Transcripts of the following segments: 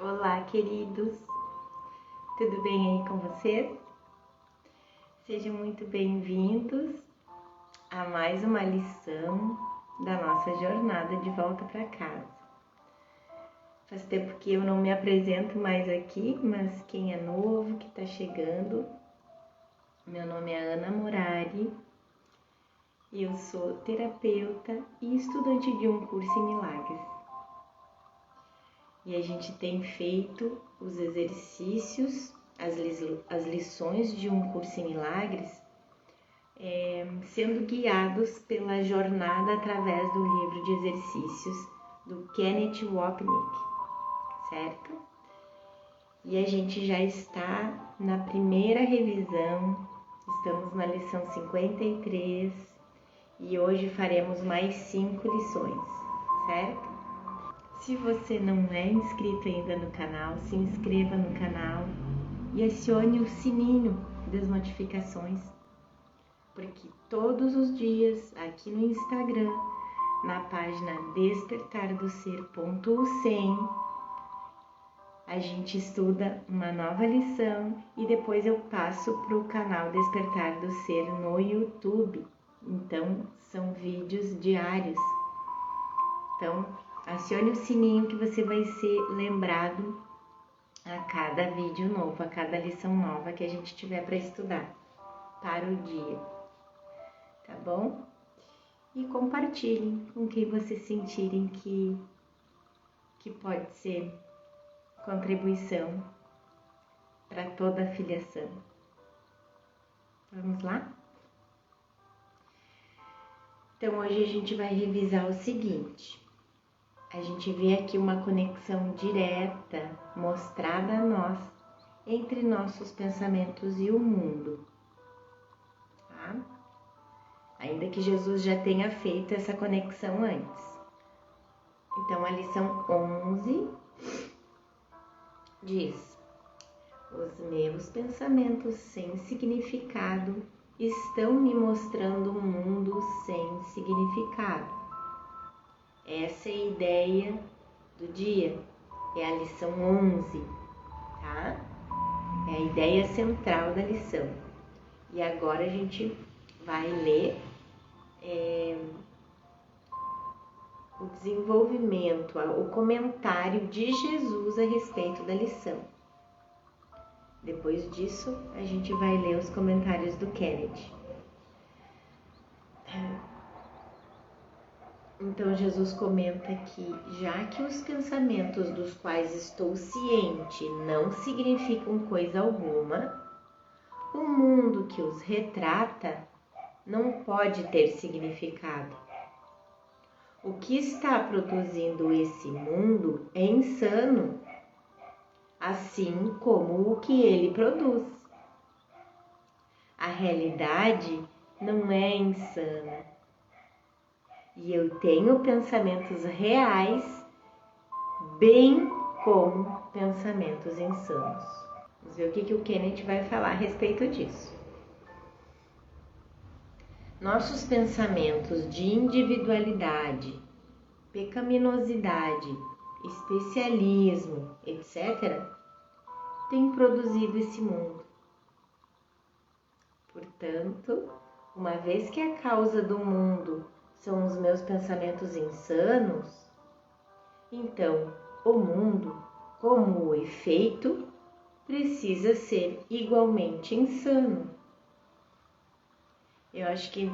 Olá, queridos! Tudo bem aí com vocês? Sejam muito bem-vindos a mais uma lição da nossa jornada de volta para casa. Faz tempo que eu não me apresento mais aqui, mas quem é novo, que está chegando, meu nome é Ana Morari e eu sou terapeuta e estudante de um curso em milagres. E a gente tem feito os exercícios, as lições de um curso em milagres, sendo guiados pela jornada através do livro de exercícios do Kenneth Wapnick, certo? E a gente já está na primeira revisão, estamos na lição 53 e hoje faremos mais 5 lições, certo? Se você não é inscrito ainda no canal, se inscreva no canal e acione o sininho das notificações, porque todos os dias aqui no Instagram, na página despertardoser.ucem, a gente estuda uma nova lição e depois eu passo para o canal Despertar do Ser no YouTube. Então, são vídeos diários. Então, acione o sininho que você vai ser lembrado a cada vídeo novo, a cada lição nova que a gente tiver para estudar para o dia, tá bom? E compartilhem com quem vocês sentirem que pode ser contribuição para toda a filiação. Vamos lá? Então, hoje a gente vai revisar o seguinte. A gente vê aqui uma conexão direta mostrada a nós entre nossos pensamentos e o mundo, tá? Ainda que Jesus já tenha feito essa conexão antes. Então, a lição 11 diz: os meus pensamentos sem significado estão me mostrando um mundo sem significado. Essa é a ideia do dia, é a lição 11, tá? É a ideia central da lição. E agora a gente vai ler o desenvolvimento, o comentário de Jesus a respeito da lição. Depois disso, a gente vai ler os comentários do Kenneth. Então, Jesus comenta que, já que os pensamentos dos quais estou ciente não significam coisa alguma, o mundo que os retrata não pode ter significado. O que está produzindo esse mundo é insano, assim como o que ele produz. A realidade não é insana. E eu tenho pensamentos reais, bem como pensamentos insanos. Vamos ver o que o Kenneth vai falar a respeito disso. Nossos pensamentos de individualidade, pecaminosidade, especialismo, etc., têm produzido esse mundo. Portanto, uma vez que a causa do mundo são os meus pensamentos insanos, então o mundo, como o efeito, precisa ser igualmente insano. Eu acho que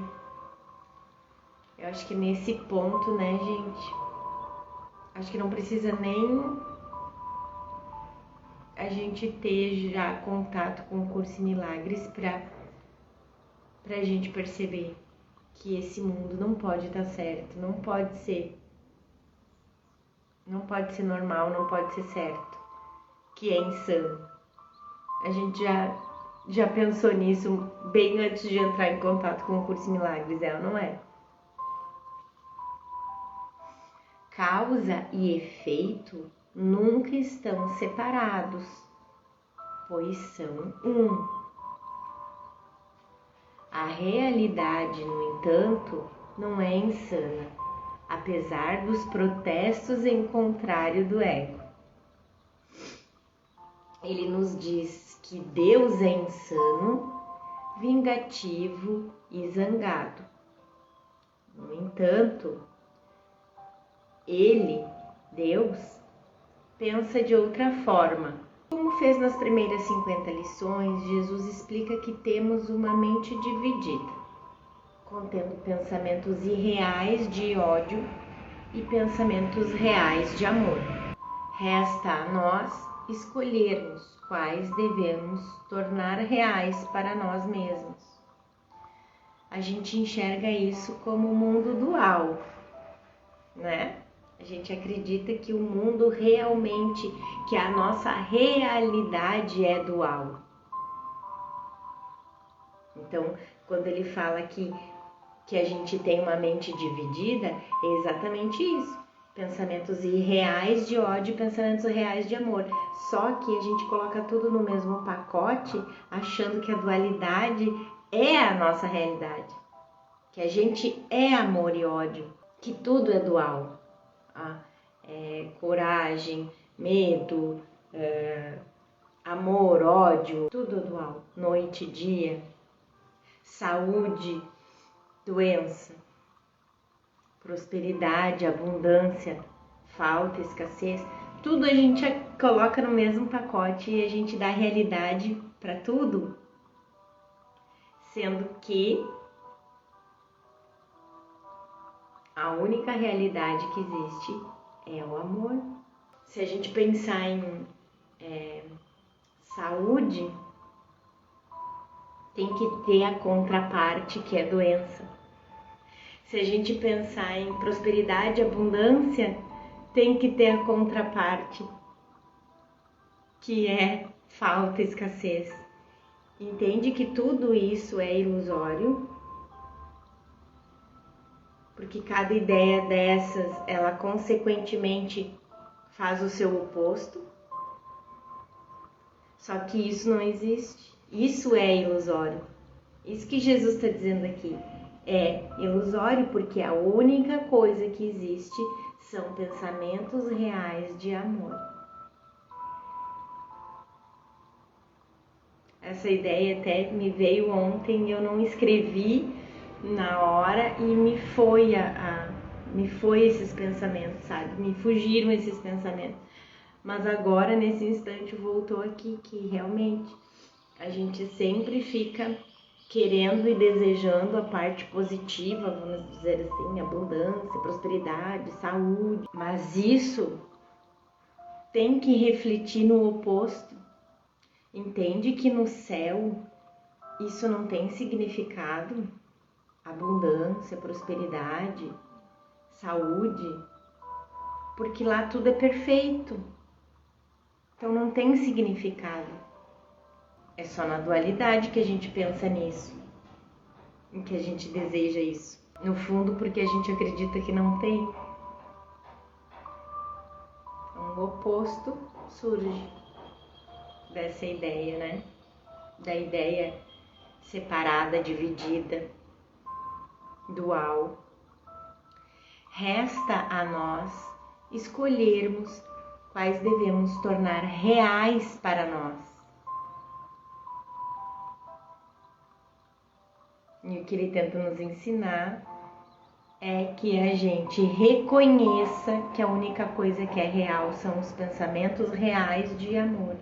nesse ponto, né, gente, acho que não precisa nem a gente ter já contato com o curso em milagres pra gente perceber que esse mundo não pode estar certo, não pode ser normal, não pode ser certo, que é insano. A gente já pensou nisso bem antes de entrar em contato com o curso em milagres, é ou não é? Causa e efeito nunca estão separados, pois são um. A realidade, no entanto, não é insana, apesar dos protestos em contrário do ego. ele nos diz que Deus é insano, vingativo e zangado. No entanto, Deus, pensa de outra forma. Como fez nas primeiras 50 lições, Jesus explica que temos uma mente dividida, contendo pensamentos irreais de ódio e pensamentos reais de amor. Resta a nós escolhermos quais devemos tornar reais para nós mesmos. A gente enxerga isso como um mundo dual, né? A gente acredita que o mundo realmente, que a nossa realidade é dual. Então, quando ele fala que a gente tem uma mente dividida, é exatamente isso. Pensamentos irreais de ódio e pensamentos reais de amor. Só que a gente coloca tudo no mesmo pacote, achando que a dualidade é a nossa realidade. Que a gente é amor e ódio, que tudo é dual. Coragem, medo, amor, ódio, tudo é dual. Noite, dia, saúde, doença, prosperidade, abundância, falta, escassez, tudo a gente coloca no mesmo pacote e a gente dá realidade para tudo, sendo que a única realidade que existe é o amor. Se a gente pensar em saúde, tem que ter a contraparte, que é doença. Se a gente pensar em prosperidade e abundância, tem que ter a contraparte, que é falta e escassez. Entende que tudo isso é ilusório? Porque cada ideia dessas, ela consequentemente faz o seu oposto. Só que isso não existe. Isso é ilusório. Isso que Jesus está dizendo aqui. É ilusório porque a única coisa que existe são pensamentos reais de amor. Essa ideia até me veio ontem, eu não escrevi na hora e me foi esses pensamentos, sabe? Me fugiram esses pensamentos. Mas agora, nesse instante, voltou aqui que realmente a gente sempre fica querendo e desejando a parte positiva, vamos dizer assim, abundância, prosperidade, saúde. Mas isso tem que refletir no oposto. Entende que no céu isso não tem significado? Abundância, prosperidade, saúde, porque lá tudo é perfeito. Então não tem significado. É só na dualidade que a gente pensa nisso, em que a gente deseja isso. No fundo, porque a gente acredita que não tem. Então, o oposto surge dessa ideia, né? Da ideia separada, dividida, dual. Resta a nós escolhermos quais devemos tornar reais para nós. E o que ele tenta nos ensinar é que a gente reconheça que a única coisa que é real são os pensamentos reais de amor.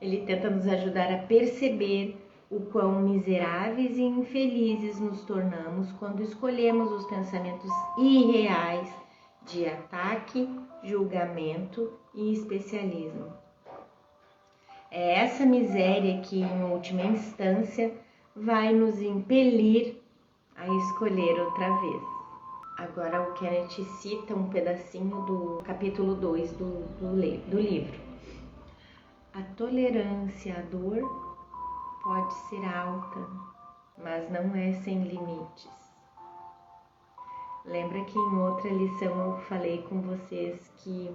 Ele tenta nos ajudar a perceber o quão miseráveis e infelizes nos tornamos quando escolhemos os pensamentos irreais de ataque, julgamento e especialismo. É essa miséria que, em última instância, vai nos impelir a escolher outra vez. Agora o Kenneth cita um pedacinho do capítulo 2 do livro. A tolerância à dor pode ser alta, mas não é sem limites. Lembra que em outra lição eu falei com vocês que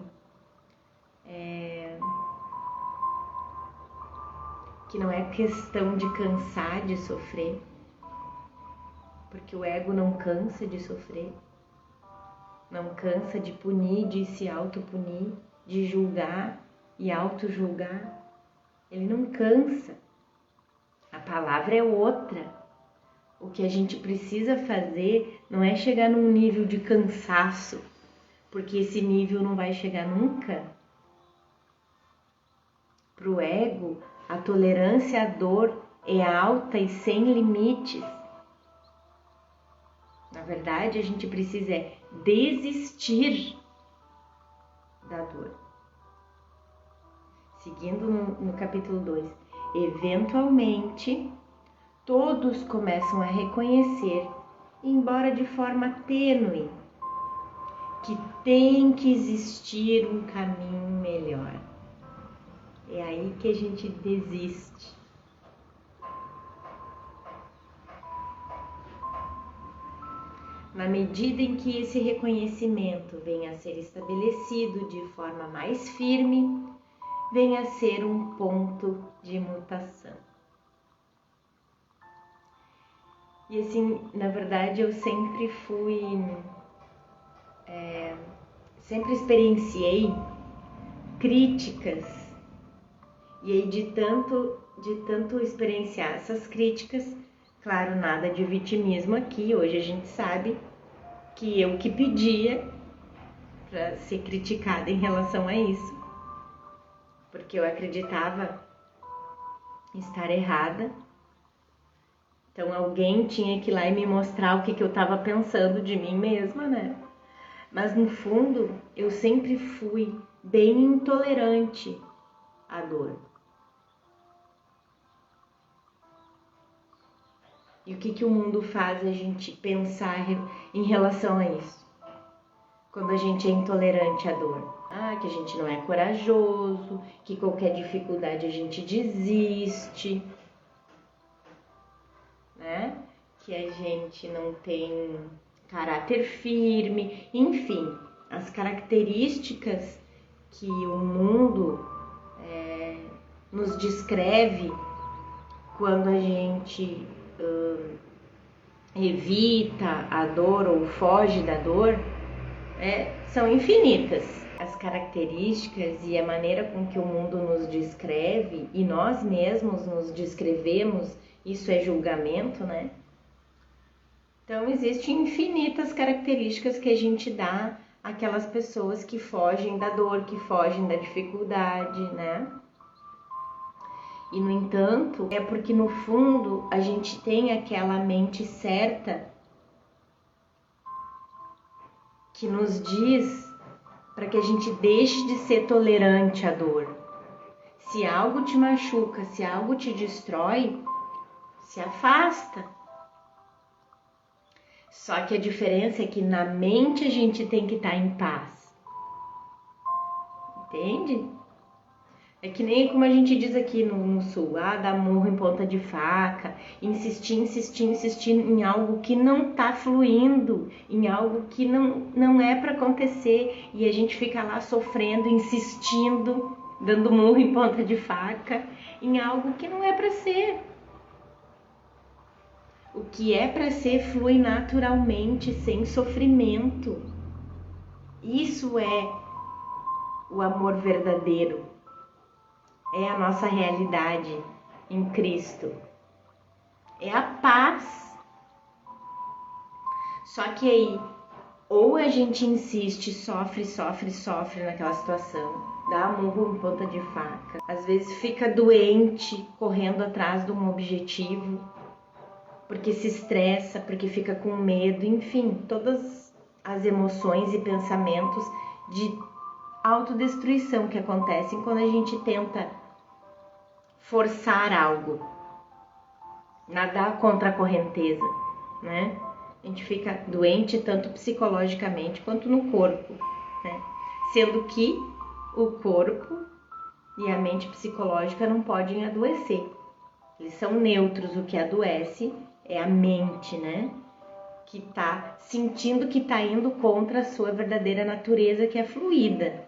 não é questão de cansar de sofrer, porque o ego não cansa de sofrer, não cansa de punir, de se autopunir. de julgar e auto-julgar, ele não cansa. A palavra é outra. O que a gente precisa fazer não é chegar num nível de cansaço, porque esse nível não vai chegar nunca. Para o ego, a tolerância à dor é alta e sem limites. Na verdade, a gente precisa desistir da dor. Seguindo no capítulo 2, eventualmente, todos começam a reconhecer, embora de forma tênue, que tem que existir um caminho melhor. É aí que a gente desiste. Na medida em que esse reconhecimento venha a ser estabelecido de forma mais firme, venha a ser um ponto de mutação. E assim, na verdade, eu sempre sempre experienciei críticas. E aí de tanto experienciar essas críticas, claro, nada de vitimismo aqui, hoje a gente sabe que eu que pedia para ser criticada em relação a isso, porque eu acreditava estar errada. Então alguém tinha que ir lá e me mostrar o que eu estava pensando de mim mesma, né? Mas no fundo, eu sempre fui bem intolerante à dor. E o que o mundo faz a gente pensar em relação a isso? Quando a gente é intolerante à dor. Que a gente não é corajoso, que qualquer dificuldade a gente desiste, né? Que a gente não tem caráter firme, enfim, as características que o mundo nos descreve quando a gente evita a dor ou foge da dor, são infinitas. As características e a maneira com que o mundo nos descreve e nós mesmos nos descrevemos, isso é julgamento, né? Então, existem infinitas características que a gente dá àquelas pessoas que fogem da dor, que fogem da dificuldade, né? E, no entanto, é porque no fundo a gente tem aquela mente certa que nos diz para que a gente deixe de ser tolerante à dor. Se algo te machuca, se algo te destrói, se afasta. Só que a diferença é que na mente a gente tem que estar em paz. Entende? É que nem como a gente diz aqui no sul, dá murro em ponta de faca, insistir em algo que não tá fluindo, em algo que não é para acontecer, e a gente fica lá sofrendo, insistindo, dando murro em ponta de faca, em algo que não é para ser. O que é para ser flui naturalmente, sem sofrimento. Isso é o amor verdadeiro. É a nossa realidade em Cristo. É a paz. Só que aí, ou a gente insiste, sofre naquela situação, dá murro em ponta de faca, às vezes fica doente, correndo atrás de um objetivo, porque se estressa, porque fica com medo, enfim, todas as emoções e pensamentos de autodestruição que acontecem quando a gente tenta forçar algo, nadar contra a correnteza, né? A gente fica doente tanto psicologicamente quanto no corpo, né? Sendo que o corpo e a mente psicológica não podem adoecer. Eles são neutros, o que adoece é a mente, né? Que tá sentindo que tá indo contra a sua verdadeira natureza, que é fluida,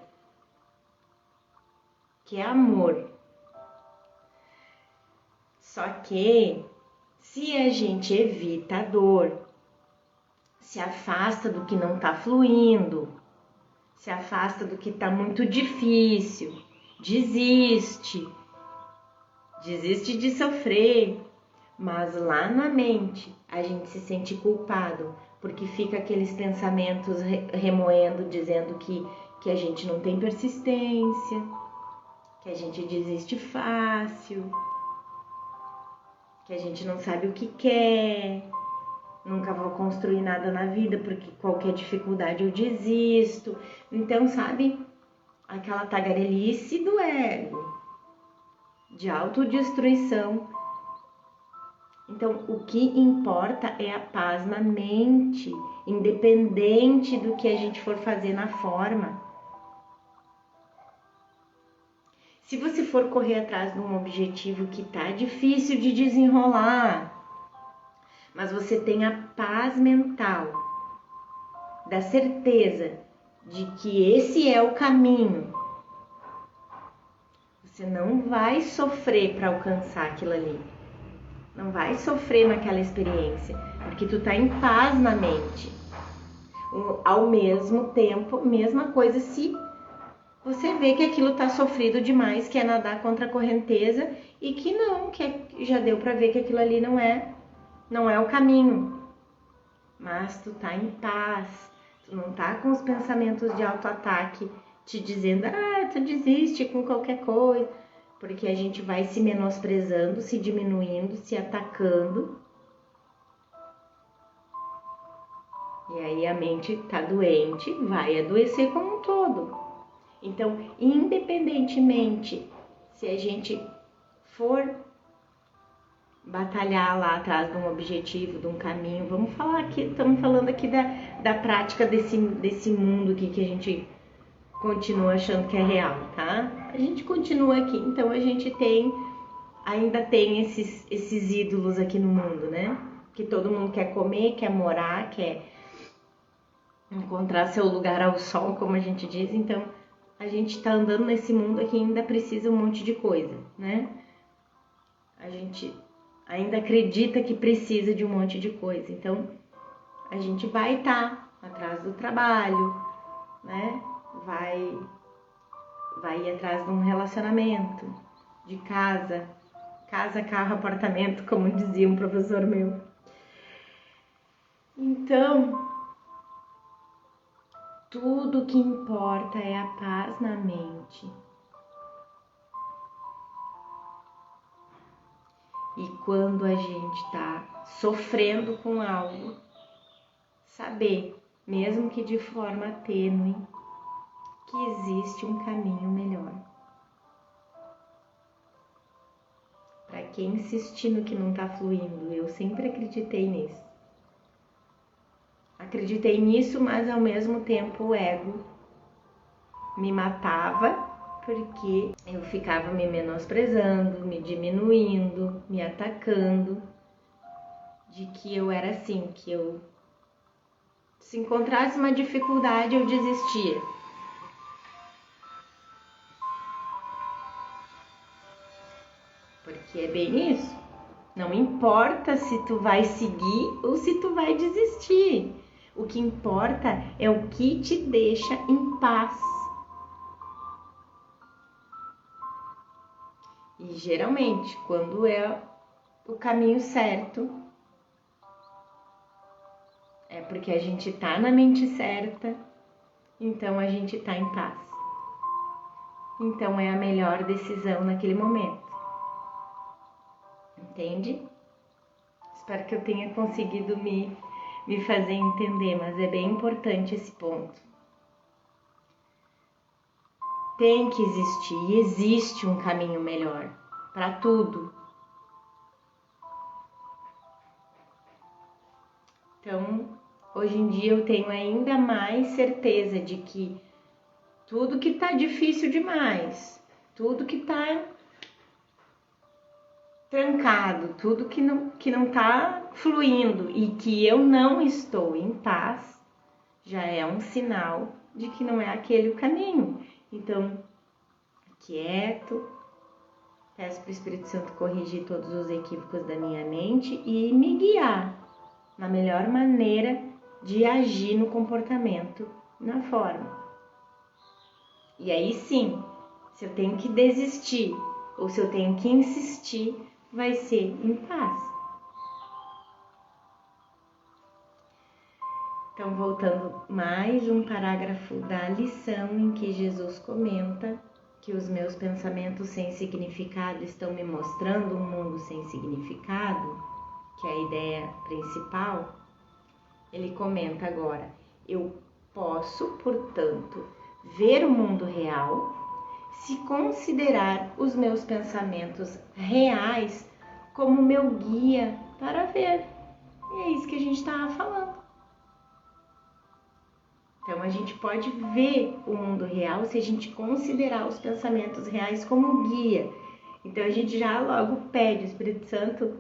que é amor. Só que se a gente evita a dor, se afasta do que não tá fluindo, se afasta do que está muito difícil, desiste de sofrer, mas lá na mente a gente se sente culpado, porque fica aqueles pensamentos remoendo, dizendo que a gente não tem persistência, que a gente desiste fácil, que a gente não sabe o que quer, nunca vou construir nada na vida porque qualquer dificuldade eu desisto. Então, sabe, aquela tagarelice do ego, de autodestruição. Então, o que importa é a paz na mente, independente do que a gente for fazer na forma. Se você for correr atrás de um objetivo que tá difícil de desenrolar, mas você tem a paz mental, da certeza de que esse é o caminho, você não vai sofrer para alcançar aquilo ali. Não vai sofrer naquela experiência, porque tu tá em paz na mente. Ao mesmo tempo, mesma coisa se você vê que aquilo tá sofrido demais, que é nadar contra a correnteza e que já deu para ver que aquilo ali não é o caminho. Mas tu tá em paz, tu não tá com os pensamentos de autoataque te dizendo, tu desiste com qualquer coisa, porque a gente vai se menosprezando, se diminuindo, se atacando. E aí a mente tá doente, vai adoecer como um todo. Então, independentemente se a gente for batalhar lá atrás de um objetivo, de um caminho, estamos falando aqui da prática desse mundo aqui que a gente continua achando que é real, tá? A gente continua aqui, então a gente ainda tem esses ídolos aqui no mundo, né? Que todo mundo quer comer, quer morar, quer encontrar seu lugar ao sol, como a gente diz. Então, a gente tá andando nesse mundo aqui e ainda precisa um monte de coisa, né? A gente ainda acredita que precisa de um monte de coisa. Então, a gente vai estar atrás do trabalho, né? Vai ir atrás de um relacionamento, de casa, carro, apartamento, como dizia um professor meu. Então, tudo que importa é a paz na mente. E quando a gente está sofrendo com algo, saber, mesmo que de forma tênue, que existe um caminho melhor. Para quem insistir no que não está fluindo, eu sempre acreditei nisso. Acreditei nisso, mas ao mesmo tempo o ego me matava, porque eu ficava me menosprezando, me diminuindo, me atacando, de que eu era assim, que eu, se encontrasse uma dificuldade, eu desistia. Porque é bem isso. Não importa se tu vai seguir ou se tu vai desistir. O que importa é o que te deixa em paz. E geralmente, quando é o caminho certo, é porque a gente tá na mente certa, então a gente tá em paz. Então é a melhor decisão naquele momento. Entende? Espero que eu tenha conseguido me fazer entender, mas é bem importante esse ponto. Tem que existir, e existe um caminho melhor para tudo. Então, hoje em dia eu tenho ainda mais certeza de que tudo que tá difícil demais, tudo que tá trancado, tudo que não tá fluindo e que eu não estou em paz, já é um sinal de que não é aquele o caminho. Então, quieto, peço para o Espírito Santo corrigir todos os equívocos da minha mente e me guiar na melhor maneira de agir no comportamento, na forma. E aí sim, se eu tenho que desistir ou se eu tenho que insistir, vai ser em paz. Então, voltando mais um parágrafo da lição em que Jesus comenta que os meus pensamentos sem significado estão me mostrando um mundo sem significado, que é a ideia principal. Ele comenta agora: eu posso, portanto, ver o mundo real se considerar os meus pensamentos reais como meu guia para ver. E é isso que a gente estava falando. Então, a gente pode ver o mundo real se a gente considerar os pensamentos reais como guia. Então, a gente já logo pede, o Espírito Santo,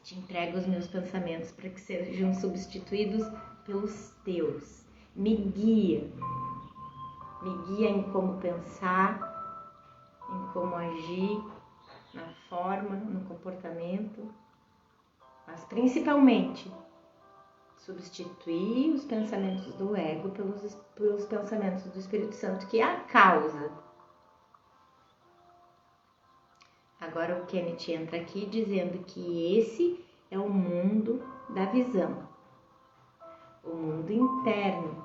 te entrega os meus pensamentos para que sejam substituídos pelos teus. Me guia em como pensar, em como agir, na forma, no comportamento, mas principalmente substituir os pensamentos do ego pelos pensamentos do Espírito Santo, que é a causa. Agora o Kenneth entra aqui dizendo que esse é o mundo da visão, o mundo interno,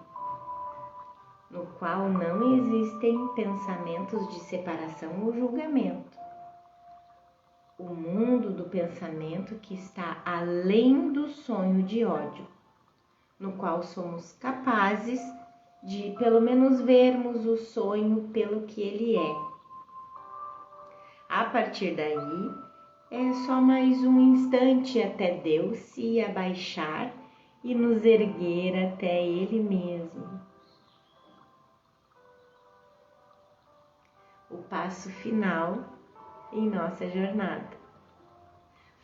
no qual não existem pensamentos de separação ou julgamento. O mundo do pensamento que está além do sonho de ódio, no qual somos capazes de pelo menos vermos o sonho pelo que ele é. A partir daí, é só mais um instante até Deus se abaixar e nos erguer até Ele mesmo. O passo final em nossa jornada.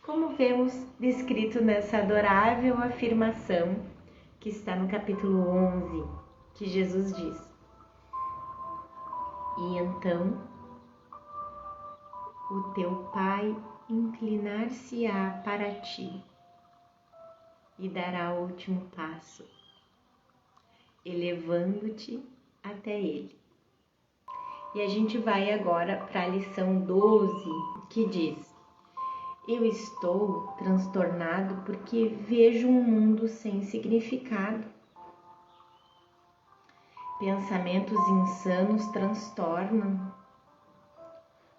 Como vemos descrito nessa adorável afirmação que está no capítulo 11, que Jesus diz: e então o teu Pai inclinar-se-á para ti e dará o último passo, elevando-te até Ele. E a gente vai agora para a lição 12, que diz: eu estou transtornado porque vejo um mundo sem significado. Pensamentos insanos transtornam,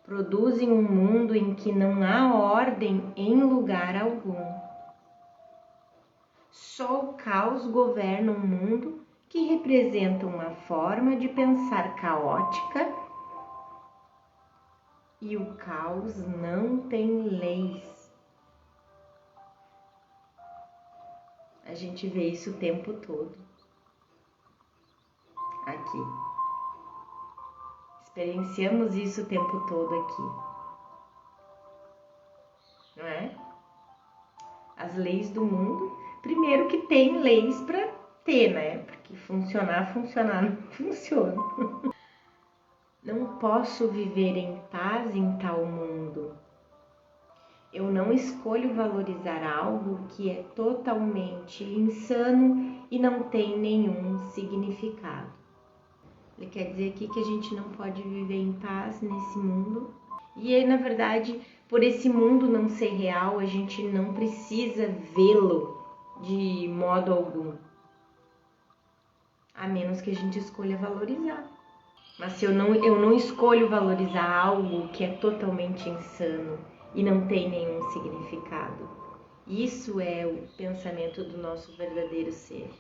produzem um mundo em que não há ordem em lugar algum. Só o caos governa um mundo que representa uma forma de pensar caótica, e o caos não tem leis. A gente vê isso o tempo todo aqui. Experienciamos isso o tempo todo aqui, não é? As leis do mundo, primeiro que tem leis para ter, né? Porque funcionar não funciona. Não posso viver em paz em tal mundo. Eu não escolho valorizar algo que é totalmente insano e não tem nenhum significado. Ele quer dizer aqui que a gente não pode viver em paz nesse mundo. E na verdade, por esse mundo não ser real, a gente não precisa vê-lo de modo algum. A menos que a gente escolha valorizar. Mas se eu não escolho valorizar algo que é totalmente insano e não tem nenhum significado. Isso é o pensamento do nosso verdadeiro ser.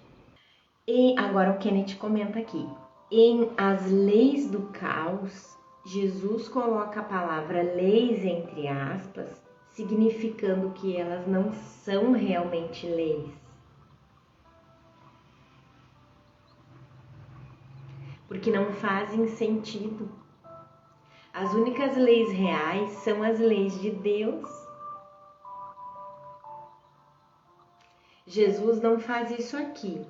E agora o Kenneth comenta aqui. Em As Leis do Caos, Jesus coloca a palavra leis entre aspas, significando que elas não são realmente leis. Porque não fazem sentido. As únicas leis reais são as leis de Deus. Jesus não faz isso aqui,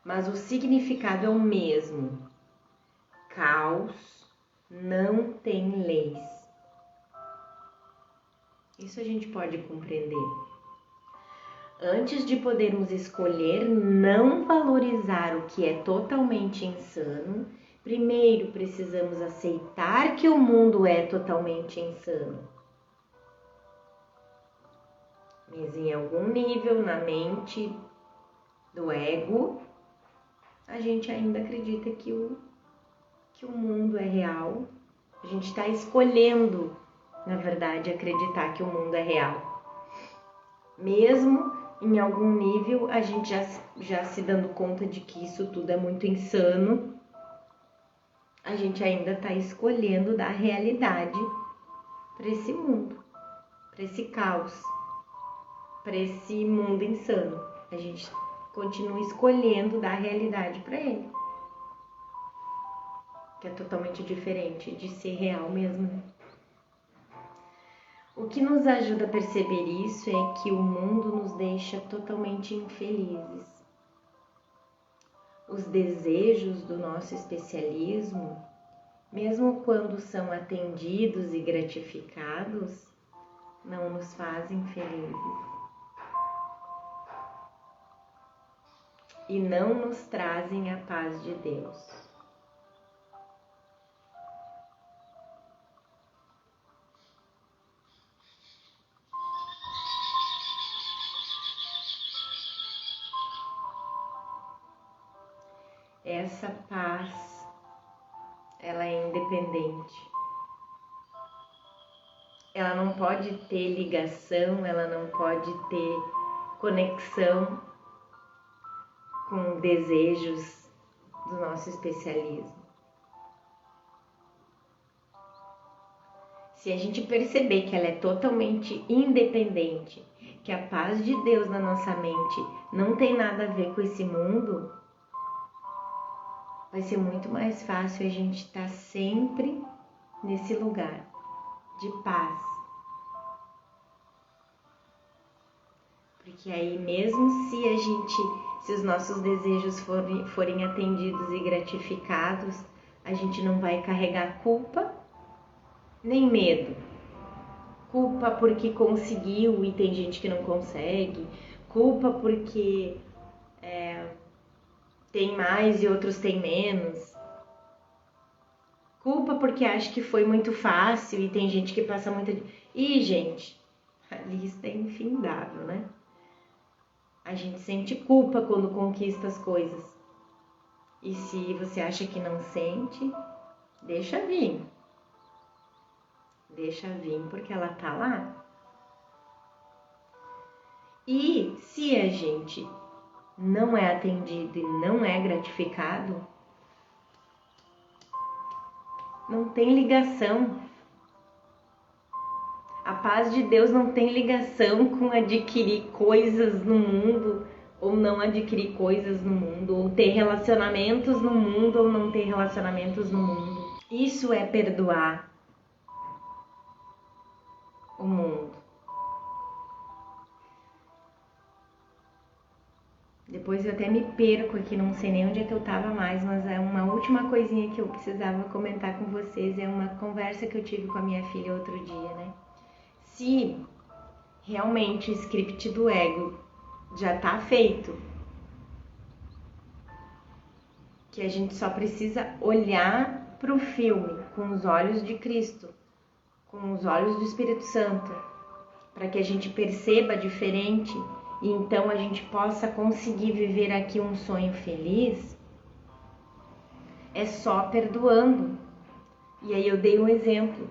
mas o significado é o mesmo. Caos não tem leis. Isso a gente pode compreender. Antes de podermos escolher não valorizar o que é totalmente insano, Primeiro precisamos aceitar que o mundo é totalmente insano. Mas em algum nível na mente do ego, a gente ainda acredita que o mundo é real. A gente está escolhendo, na verdade, acreditar que o mundo é real. Mesmo em algum nível, a gente já se dando conta de que isso tudo é muito insano, a gente ainda está escolhendo dar realidade para esse mundo, para esse caos, para esse mundo insano. A gente continua escolhendo dar realidade para ele, que é totalmente diferente de ser real mesmo, né? O que nos ajuda a perceber isso é que o mundo nos deixa totalmente infelizes. Os desejos do nosso especialismo, mesmo quando são atendidos e gratificados, não nos fazem felizes. E não nos trazem a paz de Deus. Essa paz, ela é independente. Ela não pode ter ligação, ela não pode ter conexão com desejos do nosso especialismo. Se a gente perceber que ela é totalmente independente, que a paz de Deus na nossa mente não tem nada a ver com esse mundo, vai ser muito mais fácil a gente estar sempre nesse lugar de paz. Porque aí mesmo se os nossos desejos forem atendidos e gratificados, a gente não vai carregar culpa nem medo. Culpa porque conseguiu e tem gente que não consegue. Culpa porque tem mais e outros têm menos. Culpa porque acha que foi muito fácil e tem gente que passa muita... E, gente, a lista é infindável, né? A gente sente culpa quando conquista as coisas. E se você acha que não sente, deixa vir. Deixa vir porque ela tá lá. E se a gente não é atendido e não é gratificado, não tem ligação. A paz de Deus não tem ligação com adquirir coisas no mundo ou não adquirir coisas no mundo, ou ter relacionamentos no mundo ou não ter relacionamentos no mundo. Isso é perdoar o mundo. Depois eu até me perco aqui, não sei nem onde é que eu tava mais, mas é uma última coisinha que eu precisava comentar com vocês, é uma conversa que eu tive com a minha filha outro dia, né? Se realmente o script do ego já tá feito, que a gente só precisa olhar pro filme com os olhos de Cristo, com os olhos do Espírito Santo, para que a gente perceba diferente e então a gente possa conseguir viver aqui um sonho feliz, é só perdoando. E aí eu dei um exemplo.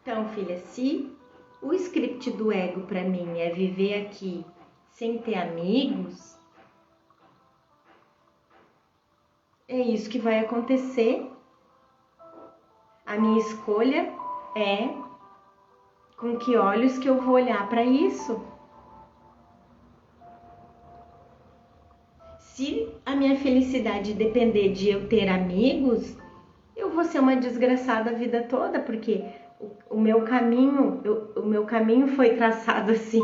Então, filha, se o script do ego para mim é viver aqui sem ter amigos, é isso que vai acontecer. A minha escolha é com que olhos que eu vou olhar para isso. Se a minha felicidade depender de eu ter amigos, eu vou ser uma desgraçada a vida toda, porque o meu caminho foi traçado assim.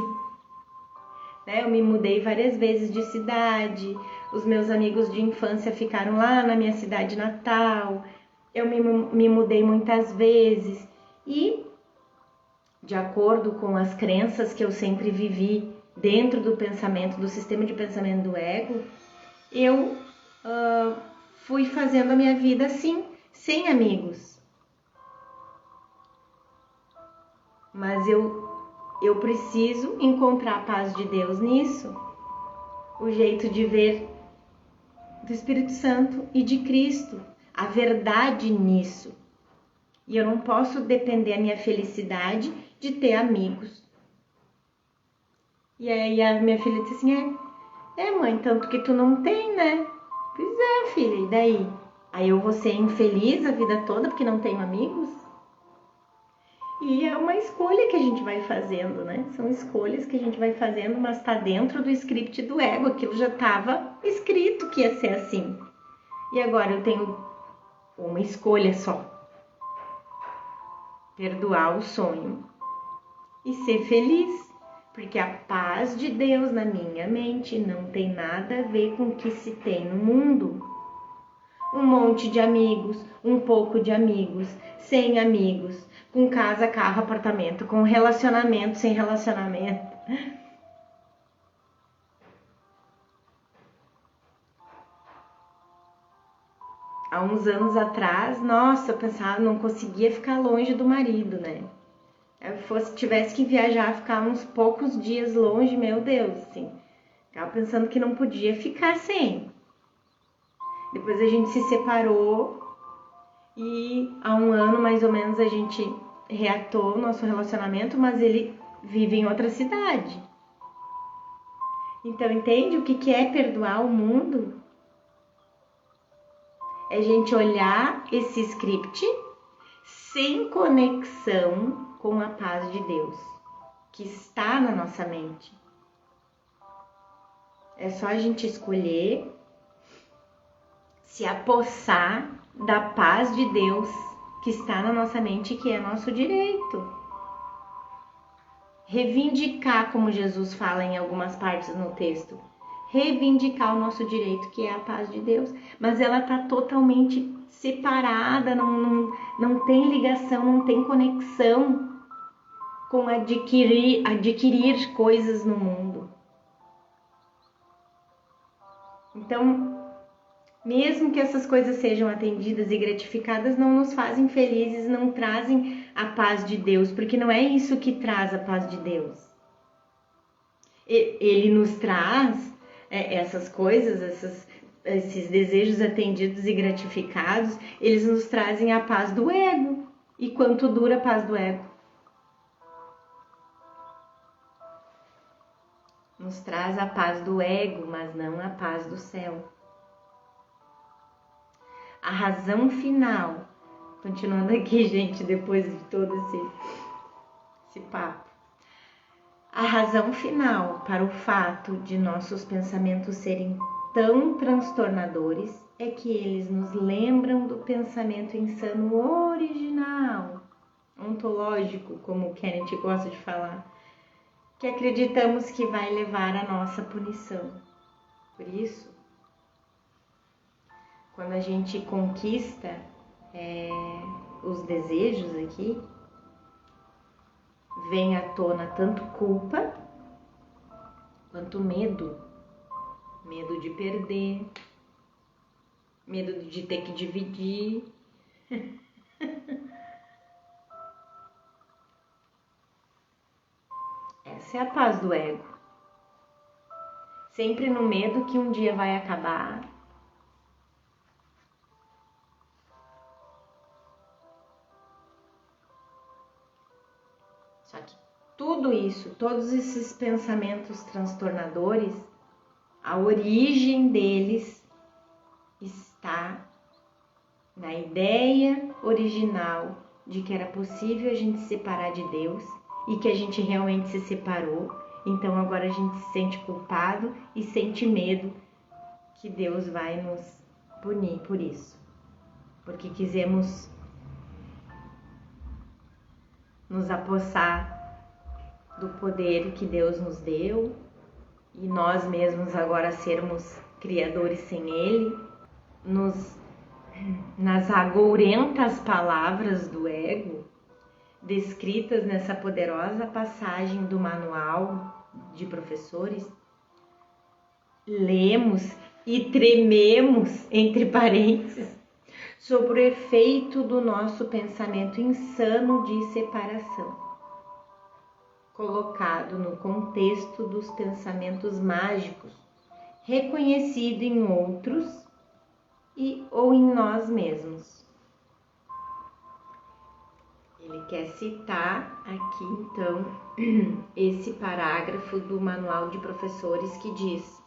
Né? Eu me mudei várias vezes de cidade, os meus amigos de infância ficaram lá na minha cidade natal, eu me mudei muitas vezes e, de acordo com as crenças que eu sempre vivi dentro do pensamento, do sistema de pensamento do ego, eu fui fazendo a minha vida assim, sem amigos. Mas eu preciso encontrar a paz de Deus nisso, o jeito de ver do Espírito Santo e de Cristo, a verdade nisso. E eu não posso depender a minha felicidade de ter amigos. E aí a minha filha disse assim, mãe, tanto que tu não tem, né? Pois é, filha, e daí? Aí eu vou ser infeliz a vida toda porque não tenho amigos? E é uma escolha que a gente vai fazendo, né? São escolhas que a gente vai fazendo, mas está dentro do script do ego. Aquilo já estava escrito que ia ser assim. E agora eu tenho uma escolha só. Perdoar o sonho e ser feliz. Porque a paz de Deus na minha mente não tem nada a ver com o que se tem no mundo. Um monte de amigos, um pouco de amigos, sem amigos, com casa, carro, apartamento, com relacionamento, sem relacionamento. Há uns anos atrás, nossa, eu pensava, não conseguia ficar longe do marido, né? Tivesse que viajar, ficar uns poucos dias longe, meu Deus, assim. Ficava pensando que não podia ficar sem. Depois a gente se separou e há um ano mais ou menos a gente reatou o nosso relacionamento, mas ele vive em outra cidade. Então entende o que é perdoar o mundo? É a gente olhar esse script sem conexão com a paz de Deus, que está na nossa mente. É só a gente escolher se apossar da paz de Deus que está na nossa mente, que é nosso direito. Reivindicar, como Jesus fala em algumas partes no texto, reivindicar o nosso direito, que é a paz de Deus, mas ela está totalmente separada, não tem ligação, não tem conexão com adquirir coisas no mundo. Então, mesmo que essas coisas sejam atendidas e gratificadas, não nos fazem felizes, não trazem a paz de Deus, porque não é isso que traz a paz de Deus. Ele nos traz essas coisas, esses desejos atendidos e gratificados, eles nos trazem a paz do ego. E quanto dura a paz do ego? Nos traz a paz do ego, mas não a paz do céu. A razão final, continuando aqui, gente, depois de todo esse papo. A razão final para o fato de nossos pensamentos serem tão transtornadores é que eles nos lembram do pensamento insano original, ontológico, como o Kenneth gosta de falar, que acreditamos que vai levar à nossa punição. Por isso, quando a gente conquista os desejos aqui, vem à tona tanto culpa quanto medo. Medo de perder, medo de ter que dividir. Essa é a paz do ego. Sempre no medo que um dia vai acabar. Só que tudo isso, todos esses pensamentos transtornadores, a origem deles está na ideia original de que era possível a gente se separar de Deus e que a gente realmente se separou. Então agora a gente se sente culpado e sente medo que Deus vai nos punir por isso, porque quisemos nos apossar do poder que Deus nos deu e nós mesmos agora sermos criadores sem Ele, nas agourentas palavras do ego, descritas nessa poderosa passagem do manual de professores, lemos e trememos, entre parênteses, sobre o efeito do nosso pensamento insano de separação, colocado no contexto dos pensamentos mágicos, reconhecido em outros ou em nós mesmos. Ele quer citar aqui, então, esse parágrafo do Manual de Professores que diz: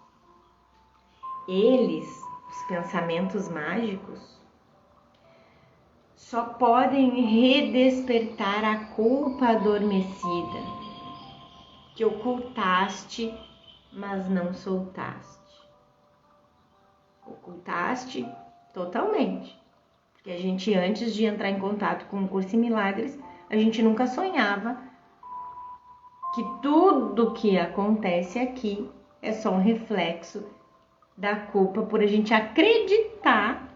eles, os pensamentos mágicos, só podem redespertar a culpa adormecida que ocultaste, mas não soltaste. Ocultaste totalmente. Porque a gente, antes de entrar em contato com o Curso em Milagres, a gente nunca sonhava que tudo que acontece aqui é só um reflexo da culpa por a gente acreditar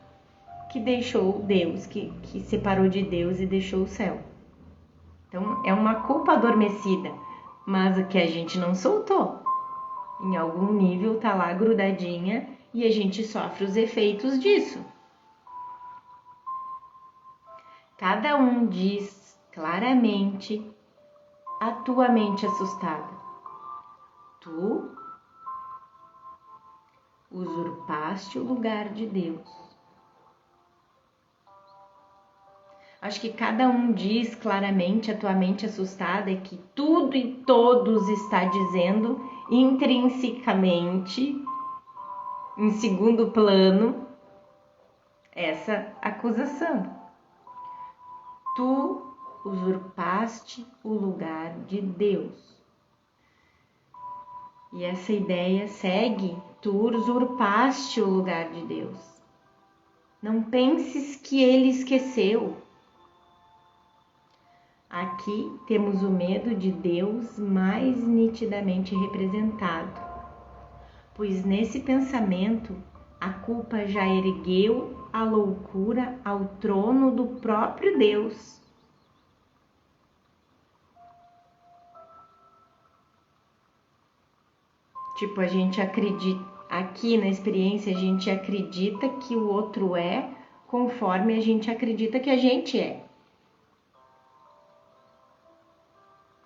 que deixou Deus, que separou de Deus e deixou o céu. Então, é uma culpa adormecida, mas o que a gente não soltou. Em algum nível tá lá grudadinha e a gente sofre os efeitos disso. Cada um diz claramente a tua mente assustada: tu usurpaste o lugar de Deus. Acho que cada um diz claramente a tua mente assustada é que tudo e todos está dizendo intrinsecamente, em segundo plano, essa acusação. Tu usurpaste o lugar de Deus. E essa ideia segue: tu usurpaste o lugar de Deus. Não penses que ele esqueceu. Aqui temos o medo de Deus mais nitidamente representado, pois nesse pensamento a culpa já ergueu a loucura ao trono do próprio Deus. Tipo, a gente acredita, aqui na experiência, a gente acredita que o outro é conforme a gente acredita que a gente é.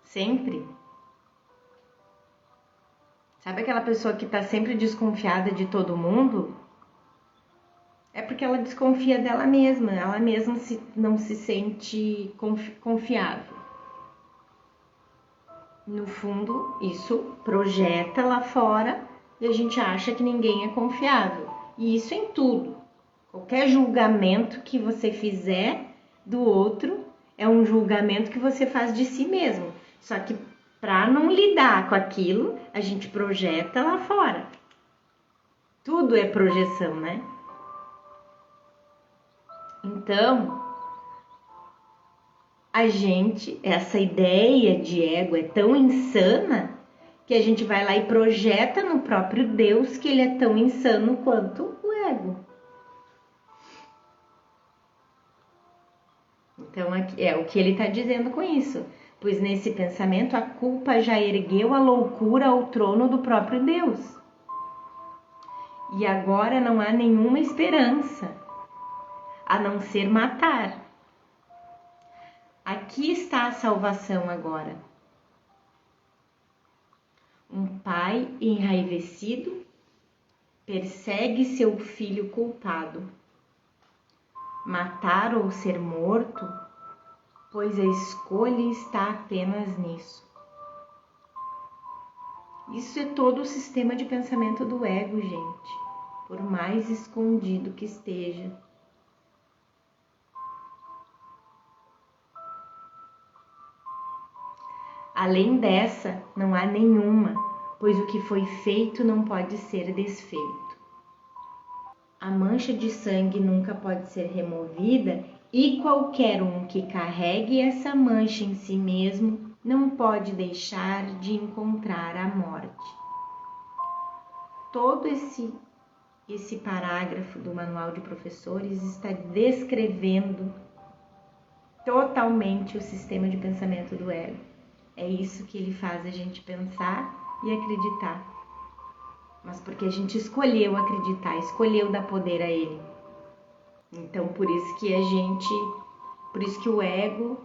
Sempre. Sabe aquela pessoa que tá sempre desconfiada de todo mundo? É porque ela desconfia dela mesma, ela mesma não se sente confiável. No fundo, isso projeta lá fora e a gente acha que ninguém é confiável. E isso em tudo. Qualquer julgamento que você fizer do outro é um julgamento que você faz de si mesmo. Só que para não lidar com aquilo, a gente projeta lá fora. Tudo é projeção, né? Então, essa ideia de ego é tão insana que a gente vai lá e projeta no próprio Deus que ele é tão insano quanto o ego. Então, é o que ele está dizendo com isso. Pois nesse pensamento a culpa já ergueu a loucura ao trono do próprio Deus. E agora não há nenhuma esperança, a não ser matar. Aqui está a salvação agora. Um pai enraivecido persegue seu filho culpado. Matar ou ser morto, pois a escolha está apenas nisso. Isso é todo o sistema de pensamento do ego, gente, por mais escondido que esteja. Além dessa, não há nenhuma, pois o que foi feito não pode ser desfeito. A mancha de sangue nunca pode ser removida e qualquer um que carregue essa mancha em si mesmo não pode deixar de encontrar a morte. Todo esse parágrafo do Manual de Professores está descrevendo totalmente o sistema de pensamento do ego. É isso que ele faz a gente pensar e acreditar. mas porque a gente escolheu acreditar, escolheu dar poder a ele. Então, por isso que o ego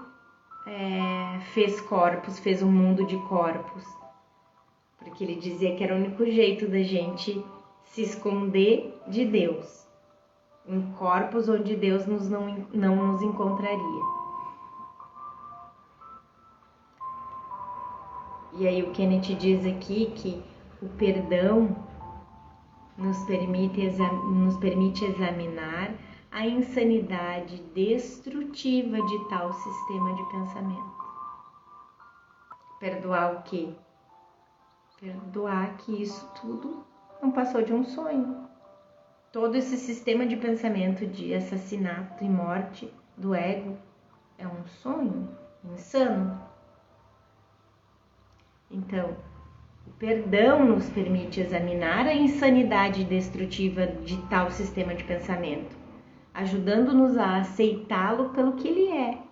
fez corpos, fez um mundo de corpos, porque ele dizia que era o único jeito da gente se esconder de Deus, em corpos onde Deus não nos encontraria. E aí o Kenneth diz aqui que o perdão nos permite examinar a insanidade destrutiva de tal sistema de pensamento. Perdoar o quê? Perdoar que isso tudo não passou de um sonho. Todo esse sistema de pensamento de assassinato e morte do ego é um sonho insano. Então, o perdão nos permite examinar a insanidade destrutiva de tal sistema de pensamento, ajudando-nos a aceitá-lo pelo que ele é,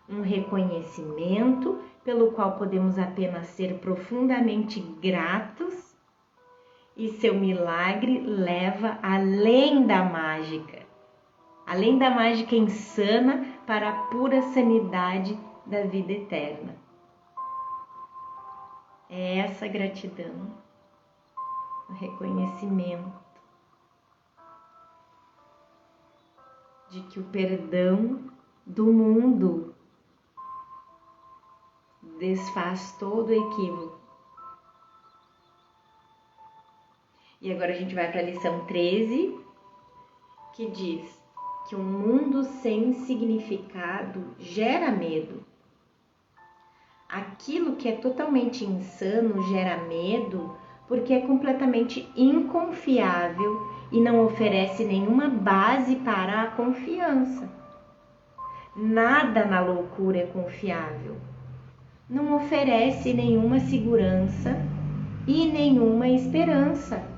um reconhecimento pelo qual podemos apenas ser profundamente gratos, e seu milagre leva além da mágica insana para a pura sanidade da vida eterna. É essa gratidão, o reconhecimento de que o perdão do mundo desfaz todo o equívoco. E agora a gente vai para a lição 13, que diz que um mundo sem significado gera medo. Aquilo que é totalmente insano gera medo porque é completamente inconfiável e não oferece nenhuma base para a confiança. Nada na loucura é confiável. Não oferece nenhuma segurança e nenhuma esperança.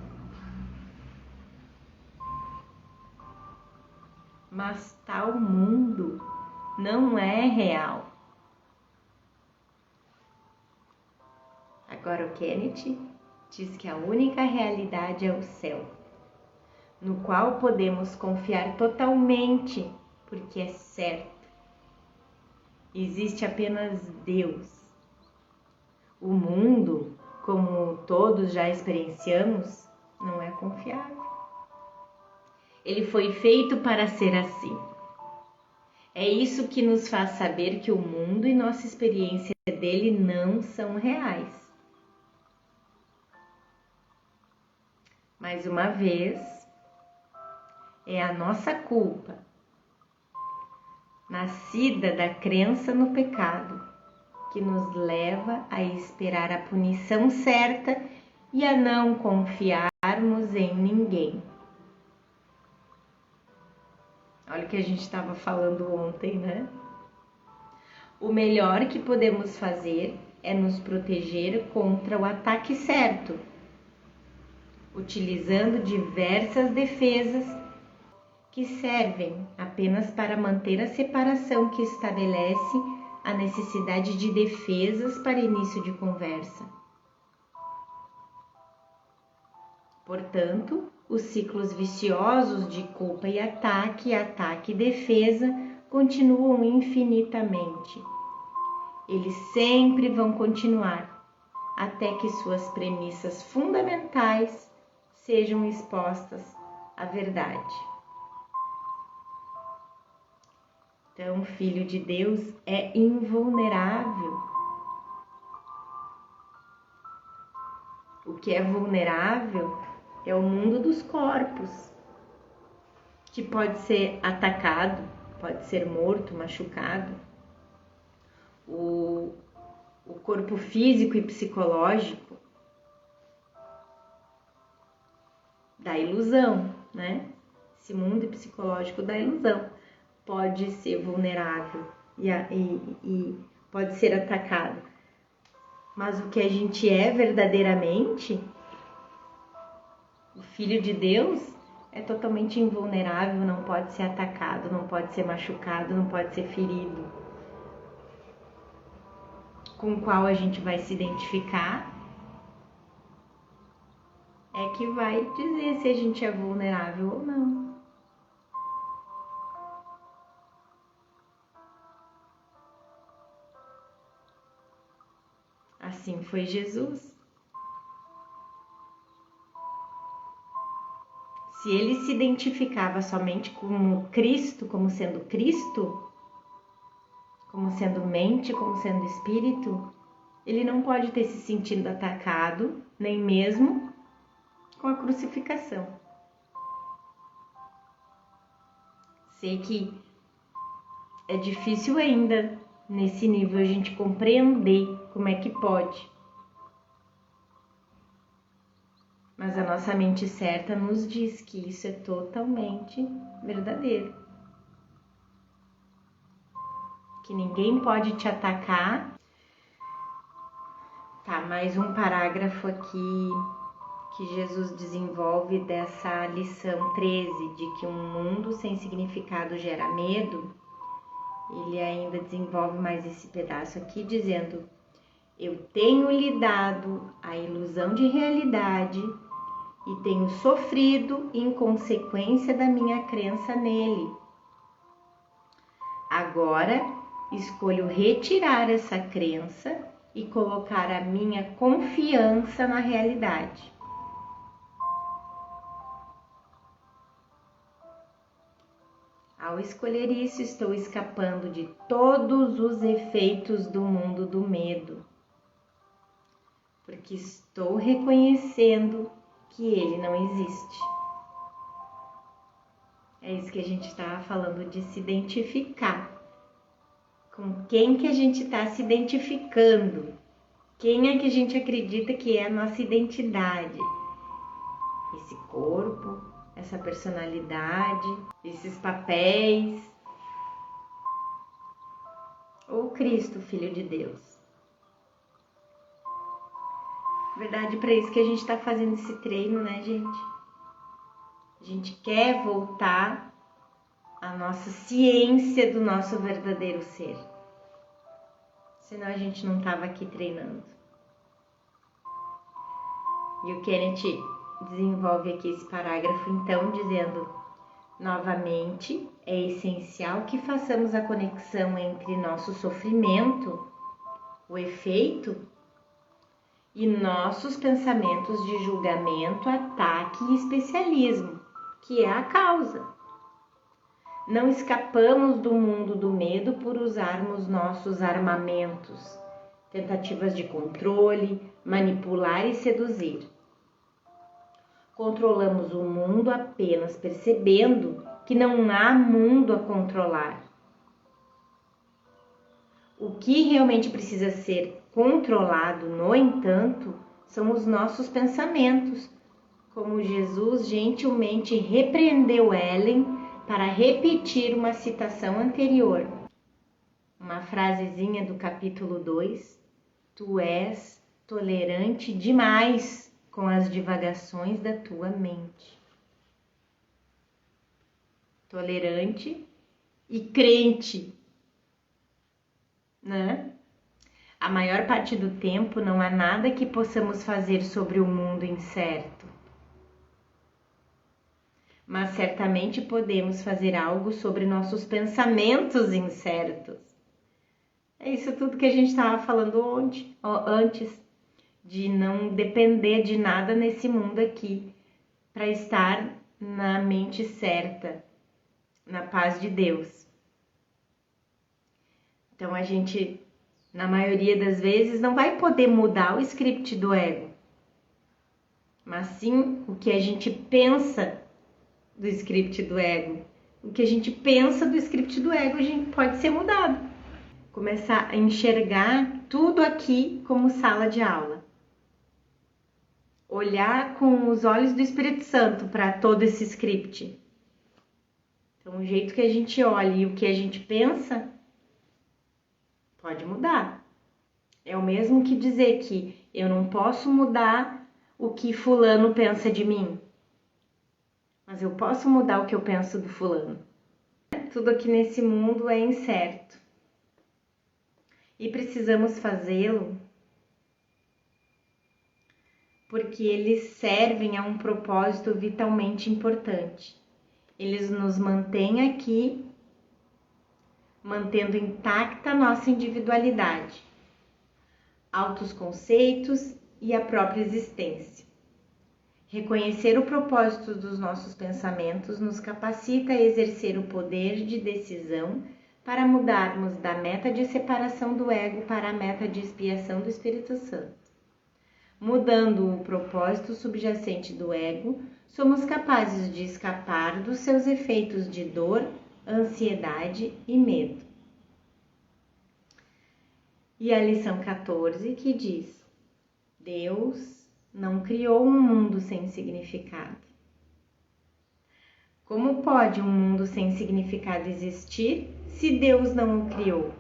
Mas tal mundo não é real. Agora o Kenneth diz que a única realidade é o céu, no qual podemos confiar totalmente, porque é certo. Existe apenas Deus. O mundo, como todos já experienciamos, não é confiável. Ele foi feito para ser assim. É isso que nos faz saber que o mundo e nossa experiência dele não são reais. Mais uma vez, é a nossa culpa, nascida da crença no pecado, que nos leva a esperar a punição certa e a não confiarmos em ninguém. Olha o que a gente estava falando ontem, né? O melhor que podemos fazer é nos proteger contra o ataque certo, utilizando diversas defesas que servem apenas para manter a separação que estabelece a necessidade de defesas para início de conversa. Portanto, os ciclos viciosos de culpa e ataque e defesa continuam infinitamente. Eles sempre vão continuar, até que suas premissas fundamentais sejam expostas à verdade. Então, o Filho de Deus é invulnerável. O que é vulnerável é o mundo dos corpos, que pode ser atacado, pode ser morto, machucado. O corpo físico e psicológico da ilusão, né? Esse mundo psicológico da ilusão pode ser vulnerável e pode ser atacado. Mas o que a gente é verdadeiramente, o Filho de Deus, é totalmente invulnerável, não pode ser atacado, não pode ser machucado, não pode ser ferido. Com o qual a gente vai se identificar é que vai dizer se a gente é vulnerável ou não. Assim foi Jesus. Se ele se identificava somente como Cristo, como sendo mente, como sendo espírito, ele não pode ter se sentido atacado, nem mesmo com a crucificação. Sei que é difícil ainda nesse nível a gente compreender como é que pode. Mas a nossa mente certa nos diz que isso é totalmente verdadeiro. Que ninguém pode te atacar. Tá, mais um parágrafo aqui que Jesus desenvolve dessa lição 13, de que um mundo sem significado gera medo. Ele ainda desenvolve mais esse pedaço aqui, dizendo: eu tenho lhe dado a ilusão de realidade e tenho sofrido em consequência da minha crença nele. Agora escolho retirar essa crença e colocar a minha confiança na realidade. Ao escolher isso, estou escapando de todos os efeitos do mundo do medo, porque estou reconhecendo que ele não existe. É isso que a gente está falando, de se identificar. Com quem que a gente está se identificando? Quem é que a gente acredita que é a nossa identidade? Esse corpo, essa personalidade, esses papéis? Ou Cristo, Filho de Deus? Verdade, para isso que a gente está fazendo esse treino, né, gente? A gente quer voltar à nossa ciência do nosso verdadeiro ser. Senão a gente não estava aqui treinando. E o Kenneth desenvolve aqui esse parágrafo, então, dizendo: novamente, é essencial que façamos a conexão entre nosso sofrimento, o efeito, e nossos pensamentos de julgamento, ataque e especialismo, que é a causa. Não escapamos do mundo do medo por usarmos nossos armamentos, tentativas de controle, manipular e seduzir. Controlamos o mundo apenas percebendo que não há mundo a controlar. O que realmente precisa ser controlado, no entanto, são os nossos pensamentos, como Jesus gentilmente repreendeu Ellen para repetir uma citação anterior. Uma frasezinha do capítulo 2: tu és tolerante demais com as divagações da tua mente. Tolerante e crente, né? A maior parte do tempo não há nada que possamos fazer sobre o mundo incerto. Mas certamente podemos fazer algo sobre nossos pensamentos incertos. É isso tudo que a gente estava falando antes, de não depender de nada nesse mundo aqui, para estar na mente certa, na paz de Deus. Então a gente, na maioria das vezes, não vai poder mudar o script do ego, mas sim o que a gente pensa do script do ego. O que a gente pensa do script do ego, a gente pode ser mudado. Começar a enxergar tudo aqui como sala de aula. Olhar com os olhos do Espírito Santo para todo esse script. Então, o jeito que a gente olha e o que a gente pensa pode mudar. É o mesmo que dizer que eu não posso mudar o que fulano pensa de mim, mas eu posso mudar o que eu penso do fulano. Tudo aqui nesse mundo é incerto. E precisamos fazê-lo porque eles servem a um propósito vitalmente importante. Eles nos mantêm aqui, mantendo intacta a nossa individualidade, altos conceitos e a própria existência. Reconhecer o propósito dos nossos pensamentos nos capacita a exercer o poder de decisão para mudarmos da meta de separação do ego para a meta de expiação do Espírito Santo. Mudando o propósito subjacente do ego, somos capazes de escapar dos seus efeitos de dor, ansiedade e medo. E a lição 14 que diz: Deus não criou um mundo sem significado. Como pode um mundo sem significado existir se Deus não o criou?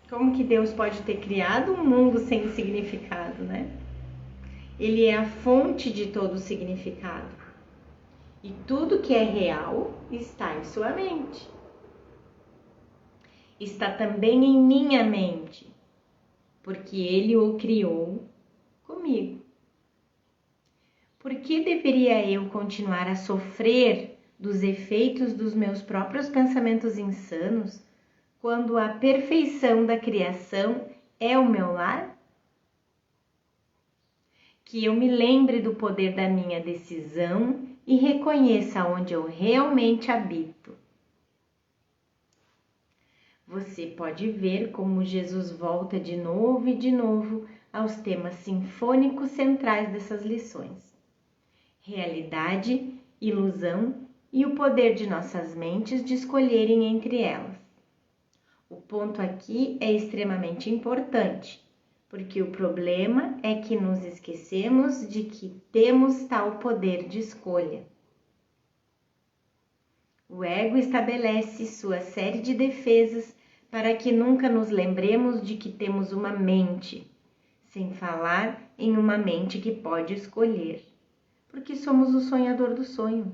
Como que Deus pode ter criado um mundo sem significado, né? Ele é a fonte de todo significado. E tudo que é real está em sua mente. Está também em minha mente, porque Ele o criou comigo. Por que deveria eu continuar a sofrer dos efeitos dos meus próprios pensamentos insanos, quando a perfeição da criação é o meu lar? Que eu me lembre do poder da minha decisão e reconheça onde eu realmente habito. Você pode ver como Jesus volta de novo e de novo aos temas sinfônicos centrais dessas lições: realidade, ilusão e o poder de nossas mentes de escolherem entre elas. O ponto aqui é extremamente importante, porque o problema é que nos esquecemos de que temos tal poder de escolha. O ego estabelece sua série de defesas para que nunca nos lembremos de que temos uma mente, sem falar em uma mente que pode escolher, porque somos o sonhador do sonho.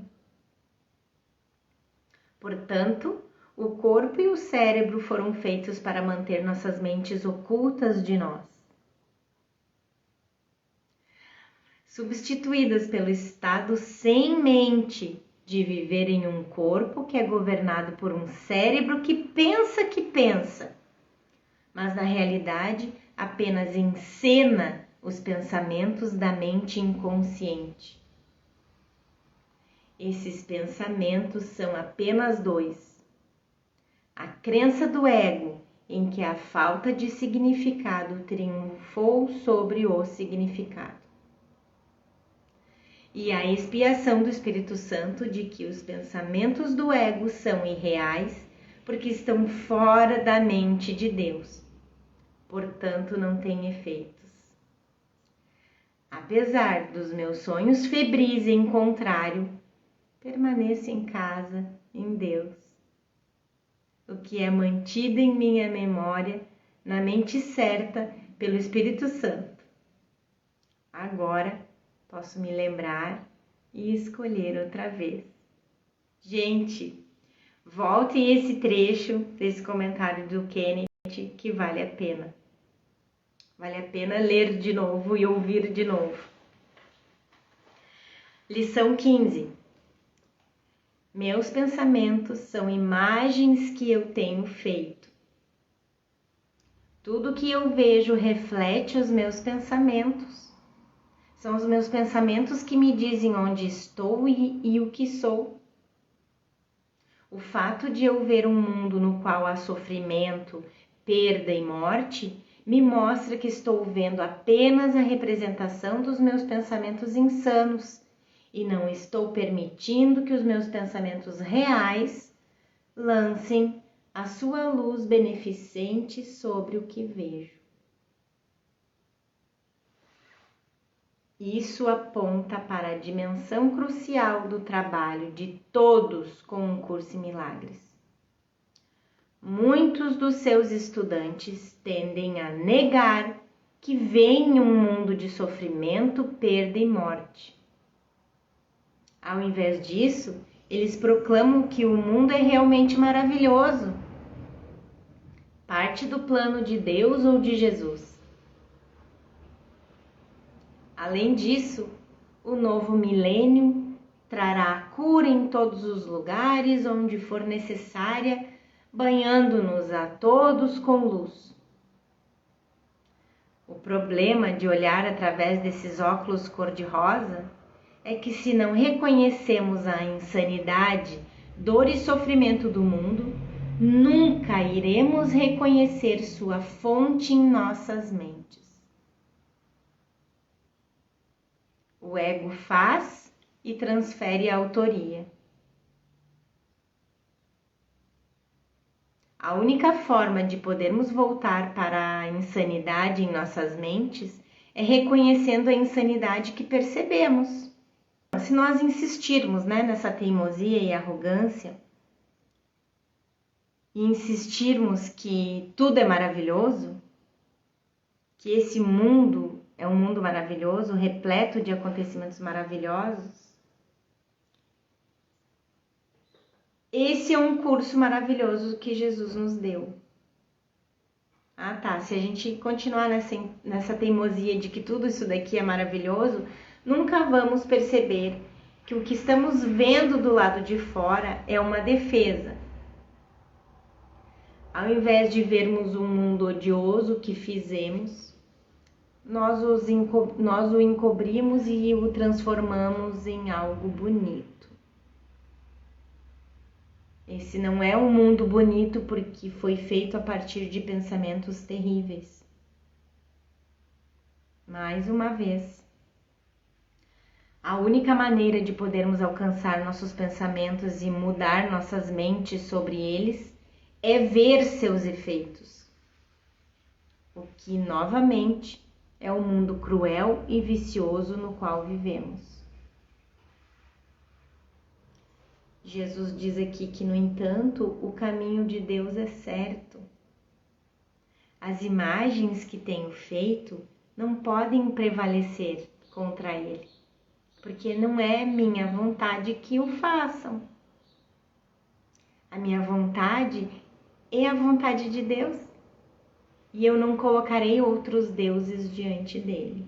Portanto, o corpo e o cérebro foram feitos para manter nossas mentes ocultas de nós. Substituídas pelo estado sem mente de viver em um corpo que é governado por um cérebro que pensa, mas na realidade apenas encena os pensamentos da mente inconsciente. Esses pensamentos são apenas dois: a crença do ego em que a falta de significado triunfou sobre o significado, e a expiação do Espírito Santo de que os pensamentos do ego são irreais porque estão fora da mente de Deus, portanto não têm efeitos. Apesar dos meus sonhos febris em contrário, permaneço em casa, em Deus. O que é mantido em minha memória, na mente certa, pelo Espírito Santo. Agora posso me lembrar e escolher outra vez. Gente, voltem esse trecho desse comentário do Kenneth, que vale a pena. Vale a pena ler de novo e ouvir de novo. Lição 15. Meus pensamentos são imagens que eu tenho feito. Tudo que eu vejo reflete os meus pensamentos. São os meus pensamentos que me dizem onde estou e o que sou. O fato de eu ver um mundo no qual há sofrimento, perda e morte me mostra que estou vendo apenas a representação dos meus pensamentos insanos e não estou permitindo que os meus pensamentos reais lancem a sua luz beneficente sobre o que vejo. Isso aponta para a dimensão crucial do trabalho de todos com um curso em milagres. Muitos dos seus estudantes tendem a negar que veem um mundo de sofrimento, perda e morte. Ao invés disso, eles proclamam que o mundo é realmente maravilhoso. Parte do plano de Deus ou de Jesus? Além disso, o novo milênio trará cura em todos os lugares onde for necessária, banhando-nos a todos com luz. O problema de olhar através desses óculos cor-de-rosa é que, se não reconhecemos a insanidade, dor e sofrimento do mundo, nunca iremos reconhecer sua fonte em nossas mentes. O ego faz e transfere a autoria. A única forma de podermos voltar para a insanidade em nossas mentes é reconhecendo a insanidade que percebemos. Se nós insistirmos, nessa teimosia e arrogância, e insistirmos que tudo é maravilhoso, que esse mundo é um mundo maravilhoso, repleto de acontecimentos maravilhosos, esse é um curso maravilhoso que Jesus nos deu. Se a gente continuar nessa teimosia de que tudo isso daqui é maravilhoso, nunca vamos perceber que o que estamos vendo do lado de fora é uma defesa. Ao invés de vermos um mundo odioso que fizemos, nós o encobrimos e o transformamos em algo bonito. Esse não é um mundo bonito porque foi feito a partir de pensamentos terríveis. Mais uma vez, a única maneira de podermos alcançar nossos pensamentos e mudar nossas mentes sobre eles é ver seus efeitos. O que, novamente, é o mundo cruel e vicioso no qual vivemos. Jesus diz aqui que, no entanto, o caminho de Deus é certo. As imagens que tenho feito não podem prevalecer contra ele, porque não é minha vontade que o façam. A minha vontade é a vontade de Deus, e eu não colocarei outros deuses diante dele.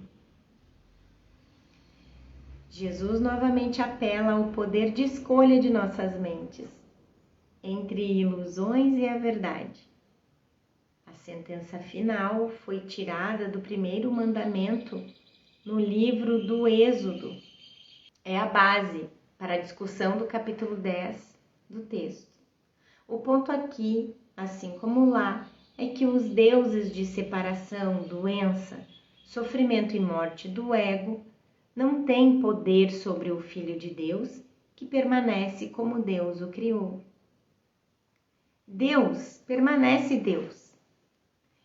Jesus novamente apela ao poder de escolha de nossas mentes, entre ilusões e a verdade. A sentença final foi tirada do primeiro mandamento no livro do Êxodo. É a base para a discussão do capítulo 10 do texto. O ponto aqui, assim como lá, é que os deuses de separação, doença, sofrimento e morte do ego não têm poder sobre o Filho de Deus, que permanece como Deus o criou. Deus permanece Deus,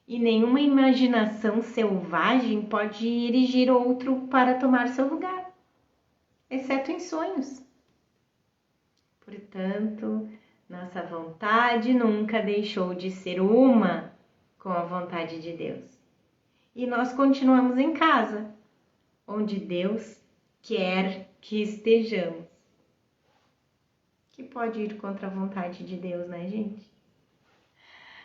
e nenhuma imaginação selvagem pode erigir outro para tomar seu lugar, exceto em sonhos. Portanto, nossa vontade nunca deixou de ser uma com a vontade de Deus. E nós continuamos em casa, onde Deus quer que estejamos. Que pode ir contra a vontade de Deus, né, gente?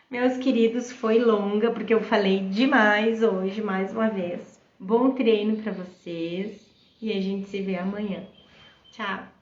Meus queridos, foi longa porque eu falei demais hoje, mais uma vez. Bom treino para vocês e a gente se vê amanhã. Tchau!